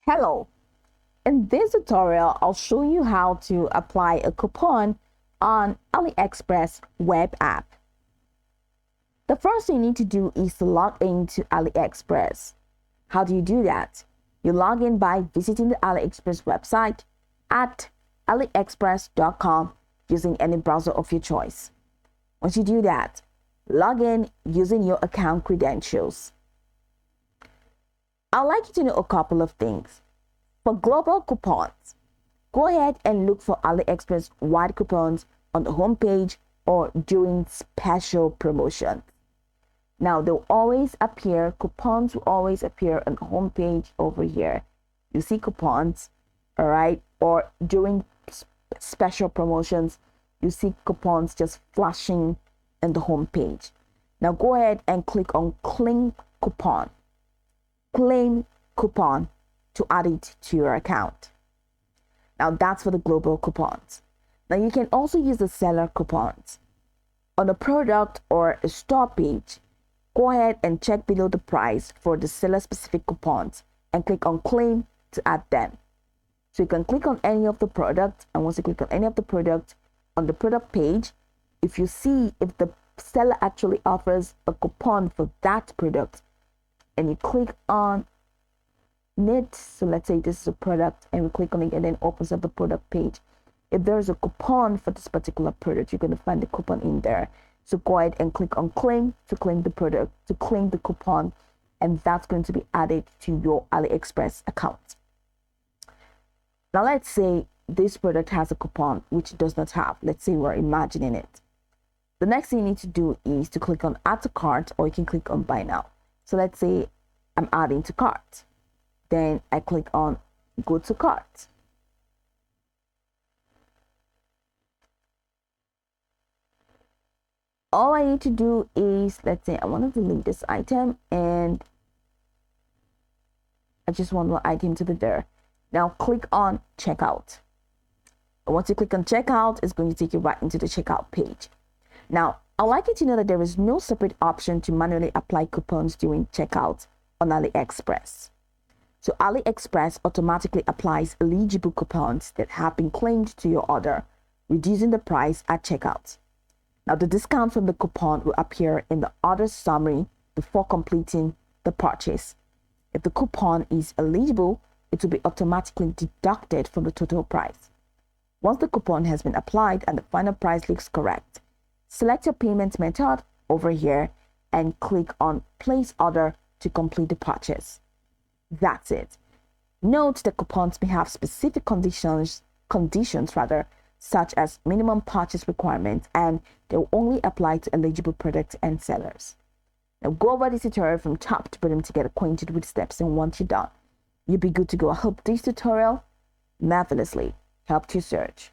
Hello, in this tutorial, I'll show you how to apply a coupon on AliExpress web app. The first thing you need to do is to log into AliExpress. How do you do that? You log in by visiting the AliExpress website at aliexpress.com using any browser of your choice. Once you do that, log in using your account credentials. I'd like you to know a couple of things. For global coupons, go ahead and look for AliExpress wide coupons on the homepage or during special promotions. Now, coupons will always appear on the homepage over here. You see coupons, all right? Or during special promotions, you see coupons just flashing in the homepage. Now, go ahead and click on Claim Coupon to add it to your account. Now that's for the global coupons. Now you can also use the seller coupons. On a product or a store page, go ahead and check below the price for the seller specific coupons and click on claim to add them. So you can click on any of the products, and once you click on any of the products on the product page, if you see if the seller actually offers a coupon for that product, and you click on it, so let's say this is a product, and we click on it, and then opens up the product page. If there's a coupon for this particular product, you're going to find the coupon in there. So go ahead and click on claim to claim the product, to claim the coupon, and that's going to be added to your AliExpress account. Now let's say this product has a coupon which it does not have. Let's say we're imagining it. The next thing you need to do is to click on add to cart, or you can click on buy now. So let's say I'm adding to cart. Then I click on go to cart. All I need to do is, let's say I want to delete this item and I just want one item to be there. Now click on checkout. And once you click on checkout, it's going to take you right into the checkout page. Now, I'd like you to know that there is no separate option to manually apply coupons during checkout on AliExpress. So AliExpress automatically applies eligible coupons that have been claimed to your order, reducing the price at checkout. Now, the discount from the coupon will appear in the order summary before completing the purchase. If the coupon is eligible, it will be automatically deducted from the total price. Once the coupon has been applied and the final price looks correct, select your payment method over here and click on place order to complete the purchase. That's it. Note that coupons may have specific conditions, such as minimum purchase requirements, and they will only apply to eligible products and sellers. Now go over this tutorial from top to bottom to get acquainted with steps, and once you're done, you'll be good to go. I hope this tutorial marvelously helped you search.